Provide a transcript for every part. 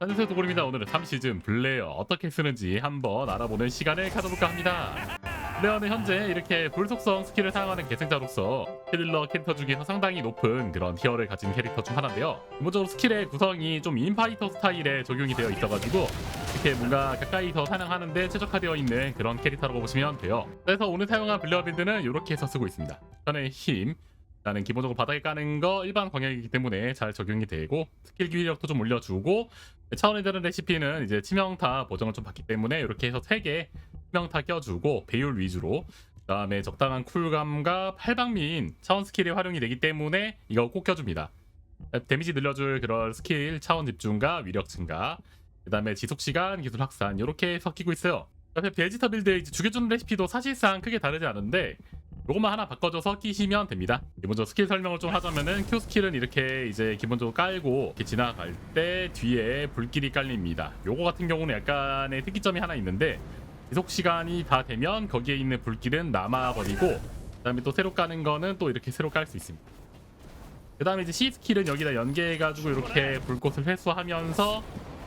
안녕하세요, 도굴입니다. 오늘은 3시즌 블레어 어떻게 쓰는지 한번 알아보는 시간을 가져볼까 합니다. 블레어는 현재 이렇게 불속성 스킬을 사용하는 계승자로서 힐러 캐릭터 중에서 상당히 높은 그런 티어를 가진 캐릭터 중 하나인데요. 기본적으로 스킬의 구성이 좀 인파이터 스타일에 적용이 되어 있어가지고 이렇게 뭔가 가까이서 사냥하는데 최적화되어 있는 그런 캐릭터라고 보시면 돼요. 그래서 오늘 사용한 블레어 빌드는 이렇게 해서 쓰고 있습니다. 우선은 힘, 나는 기본적으로 바닥에 까는 거 일반 광역이기 때문에 잘 적용이 되고 스킬 기위력도 좀 올려주고 차원에 다른 레시피는 이제 치명타 보정을 좀 받기 때문에 이렇게 해서 3개 치명타 껴주고 배율 위주로, 그 다음에 적당한 쿨감과 팔방미인 차원 스킬이 활용이 되기 때문에 이거 꼭 껴줍니다. 데미지 늘려줄 그런 스킬 차원 집중과 위력 증가, 그 다음에 지속시간, 기술 확산 이렇게 섞이고 있어요. 옆에 베지터 빌드 이제 죽여주는 레시피도 사실상 크게 다르지 않은데 요것만 하나 바꿔줘서 끼시면 됩니다. 기본적으로 스킬 설명을 좀 하자면은 Q 스킬은 이렇게 이제 기본적으로 깔고 이렇게 지나갈 때 뒤에 불길이 깔립니다. 요거 같은 경우는 약간의 특이점이 하나 있는데 지속 시간이 다 되면 거기에 있는 불길은 남아버리고, 그 다음에 또 새로 까는 거는 또 이렇게 새로 깔 수 있습니다. 그 다음에 이제 C 스킬은 여기다 연계해가지고 이렇게 불꽃을 회수하면서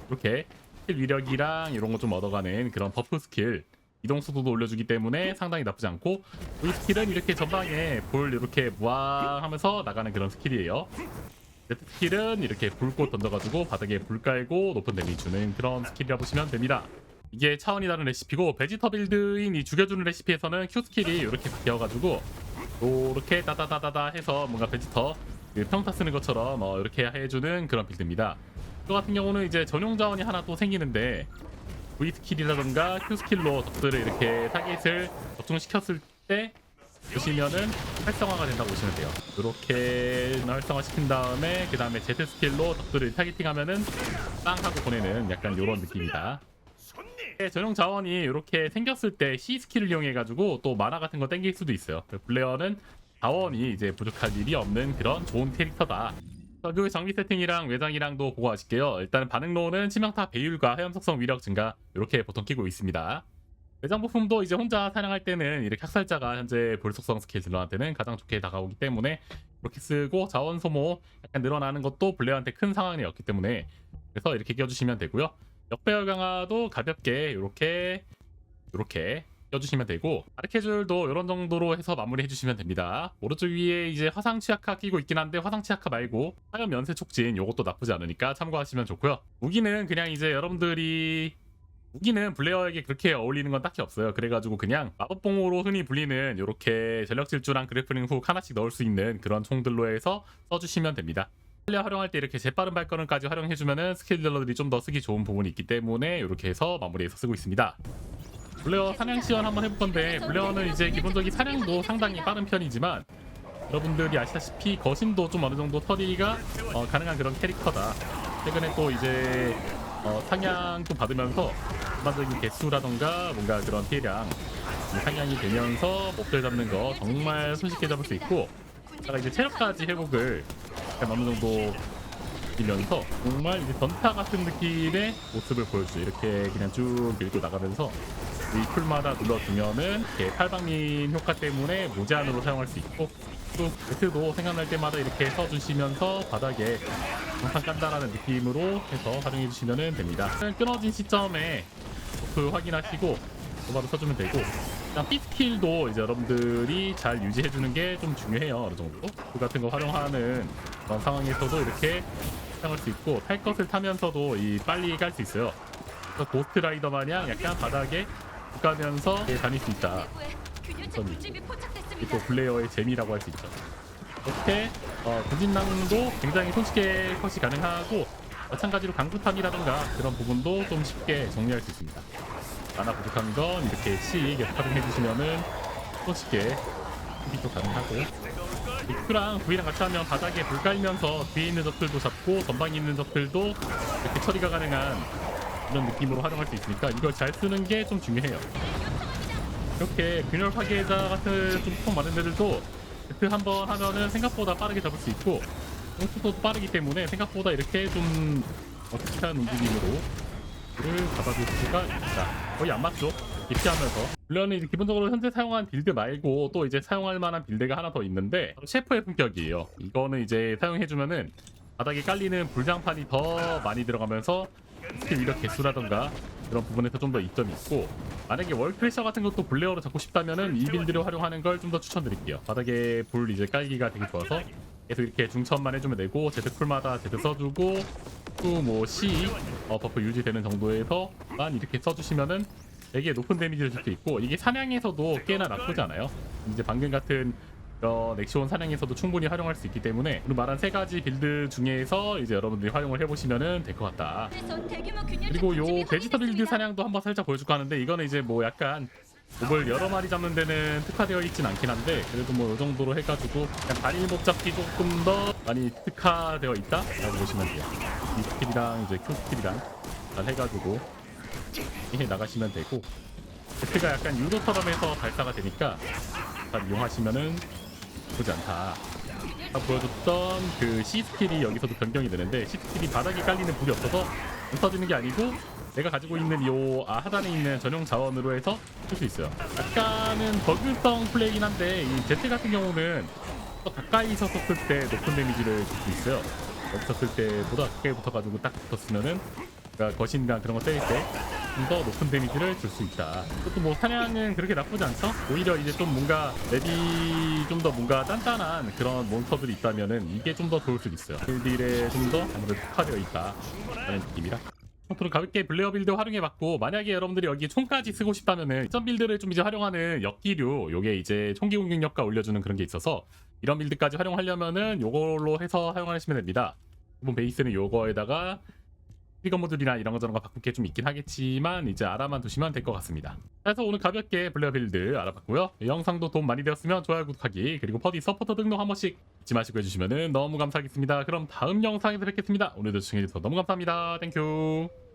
이렇게 스킬 위력이랑 이런 거 좀 얻어가는 그런 버프 스킬, 이동速도도 올려주기 때문에 상당히 나쁘지 않고, 이 스킬은 이렇게 전방에 불 이렇게 무항하면서 나가는 그런 스킬이에요. Z 스킬은 이렇게 불꽃 던져가지고 바닥에 불 깔고 높은 데미지 주는 그런 스킬이라 보시면 됩니다. 이게 차원이 다른 레시피고, 베지터 빌드인 이 죽여주는 레시피에서는 Q 스킬이 이렇게 바뀌어가지고 이렇게 따다다다다 해서 뭔가 베지터 그 평타 쓰는 것처럼 이렇게 해주는 그런 빌드입니다. 이거 같은 경우는 이제 전용 자원이 하나 또 생기는데 V 스킬이라던가 Q 스킬로 적들을 이렇게 타겟을 적중시켰을 때 보시면은 활성화가 된다고 보시면 돼요. 이렇게 활성화 시킨 다음에 그 다음에 Z 스킬로 적들을 타겟팅하면은 빵 하고 보내는 약간 이런 느낌이다. 전용 자원이 이렇게 생겼을 때 C 스킬을 이용해 가지고 또 만화 같은 거 땡길 수도 있어요. 블레어는 자원이 이제 부족할 일이 없는 그런 좋은 캐릭터다. 그 장비 세팅이랑 외장이랑도 보고 가실게요. 일단 반응로는 치명타 배율과 헤엄속성 위력 증가 이렇게 보통 끼고 있습니다. 외장 부품도 이제 혼자 사냥할 때는 이렇게 학살자가 현재 불속성 스킬 딜러한테는 가장 좋게 다가오기 때문에 이렇게 쓰고, 자원 소모 약간 늘어나는 것도 블레어한테 큰 상황이었기 때문에 그래서 이렇게 껴주시면 되고요. 역배열 강화도 가볍게 이렇게 껴주시면 되고, 아르케줄도 이런 정도로 해서 마무리 해주시면 됩니다. 오른쪽 위에 이제 화상 치아카 끼고 있긴 한데 화상 치아카 말고 화염 연쇄 촉진 요것도 나쁘지 않으니까 참고하시면 좋고요. 무기는 그냥 이제 여러분들이 무기는 블레어에게 그렇게 어울리는 건 딱히 없어요. 그래가지고 그냥 마법봉으로 흔히 불리는 이렇게 전력 질주랑 그래플링 훅 하나씩 넣을 수 있는 그런 총들로 해서 써주시면 됩니다. 플레어 활용할 때 이렇게 재빠른 발걸음까지 활용해주면은 스킬 딜러들이 좀 더 쓰기 좋은 부분이 있기 때문에 이렇게 해서 마무리해서 쓰고 있습니다. 블레어 사냥 시연 한번 해볼 건데, 블레어는 이제 기본적인 사냥도 상당히 빠른 편이지만 여러분들이 아시다시피 거신도 좀 어느 정도 처리가 가능한 그런 캐릭터다. 최근에 또 이제 상향도 받으면서 일반적인 개수라던가 뭔가 그런 피해량 상향이 되면서 목들 잡는 거 정말 손쉽게 잡을 수 있고, 제가 이제 체력까지 회복을 약간 어느 정도 밀면서 정말 이제 전타 같은 느낌의 모습을 보여주죠. 이렇게 그냥 쭉 밀고 나가면서 이 쿨마다 눌러주면은 이렇게 팔방민 효과 때문에 무제한으로 사용할 수 있고, 또 배트도 생각날 때마다 이렇게 써주시면서 바닥에 항상 깐다라는 느낌으로 해서 활용해 주시면 됩니다. 끊어진 시점에 버프 확인하시고 도바로 써주면 되고, 일단 B 스킬도 이제 여러분들이 잘 유지해 주는 게 좀 중요해요. 어느 정도 그 같은 거 활용하는 그런 상황에서도 이렇게 사용할 수 있고, 탈 것을 타면서도 이 빨리 깔 수 있어요. 그래서 고스트 라이더 마냥 약간 바닥에 가면서 다닐 수 있다. 또 블레어의 재미라고 할 수 있죠. 이렇게 분진낭도 굉장히 손쉽게 컷이 가능하고, 마찬가지로 강구탐이라던가 그런 부분도 좀 쉽게 정리할 수 있습니다. 만화 부족한 건 이렇게 C 계속 활용해주시면은 손쉽게 흡입도 가능하고, Q랑 V랑 같이 하면 바닥에 불 깔면서 뒤에 있는 적들도 잡고 전방에 있는 적들도 이렇게 처리가 가능한 이런 느낌으로 활용할 수 있으니까 이걸 잘 쓰는 게 좀 중요해요. 이렇게 균열 파괴자 같은 좀 총 많은 애들도 Z 한번 하면은 생각보다 빠르게 잡을 수 있고, 공수도 빠르기 때문에 생각보다 이렇게 좀 어떻게한 움직임으로 를 잡아줄 수가 있다. 거의 안 맞죠? 피하면서. 물론 이제 기본적으로 현재 사용한 빌드 말고 또 이제 사용할 만한 빌드가 하나 더 있는데, 바로 셰프의 품격이에요. 이거는 이제 사용해주면은 바닥에 깔리는 불장판이 더 많이 들어가면서 스킬 위력 개수라던가 그런 부분에서 좀 더 이점이 있고, 만약에 월크래셔 같은 것도 블레어로 잡고 싶다면은 이 빌드를 활용하는 걸 좀 더 추천드릴게요. 바닥에 불 이제 깔기가 되게 좋아서 계속 이렇게 중첩만 해주면 되고, 제드 쿨마다 제드 써주고 또 뭐 C 버프 유지되는 정도에서만 이렇게 써주시면은 되게 높은 데미지를 줄 수 있고, 이게 사냥에서도 꽤나 나쁘지 않아요. 이제 방금 같은 넥시온 사냥에서도 충분히 활용할 수 있기 때문에 오늘 말한 세 가지 빌드 중에서 이제 여러분들이 활용을 해보시면은 될 것 같다. 그리고 요 베지터 빌드 사냥도 한번 살짝 보여줄까 하는데, 이거는 이제 뭐 약간 몹을 여러 마리 잡는 데는 특화되어 있진 않긴 한데, 그래도 뭐 요 정도로 해가지고 그냥 단일 몹 잡기 조금 더 많이 특화되어 있다 라고 보시면 돼요. 이 스킬이랑 이제 Q 스킬이랑 잘 해가지고 해 나가시면 되고, 제트가 약간 유도처럼 해서 발사가 되니까 잘 이용하시면은 나쁘지 않다. 아까 보여줬던 그 C 스킬이 여기서도 변경이 되는데, C 스킬이 바닥에 깔리는 불이 없어서 안 터지는 게 아니고 내가 가지고 있는 요 하단에 있는 전용 자원으로 해서 쓸 수 있어요. 약간은 버그성 플레이긴 한데, 이 제트 같은 경우는 더 가까이서 썼을 때 높은 데미지를 줄 수 있어요. 여기 썼을 때보다 가까이 붙어가지고 딱 붙었으면은, 그러니까 거신이랑 그런 거 때릴 때 좀 더 높은 데미지를 줄 수 있다. 그것도 뭐 사냥은 그렇게 나쁘지 않죠? 오히려 이제 좀 뭔가 맵이 좀 더 뭔가 단단한 그런 몬스터들이 있다면은 이게 좀 더 좋을 수도 있어요. 딜에 좀 더 아무래도 특화되어 있다 라는 느낌이라. 컨트롤 가볍게 블레어 빌드 활용해봤고, 만약에 여러분들이 여기에 총까지 쓰고 싶다면은 전 빌드를 좀 이제 활용하는 역기류, 요게 이제 총기 공격력과 올려주는 그런 게 있어서 이런 빌드까지 활용하려면은 요걸로 해서 사용하시면 됩니다. 기본 베이스는 요거에다가 트리거 모듈이나 이런 거 저런 거 바꿀 게 좀 있긴 하겠지만 이제 알아만 두시면 될 것 같습니다. 그래서 오늘 가볍게 블레어 빌드 알아봤고요. 이 영상도 도움 많이 되었으면 좋아요, 구독하기, 그리고 퍼디 서포터 등록 한 번씩 잊지 마시고 해주시면 너무 감사하겠습니다. 그럼 다음 영상에서 뵙겠습니다. 오늘도 시청해주셔서 너무 감사합니다. 땡큐.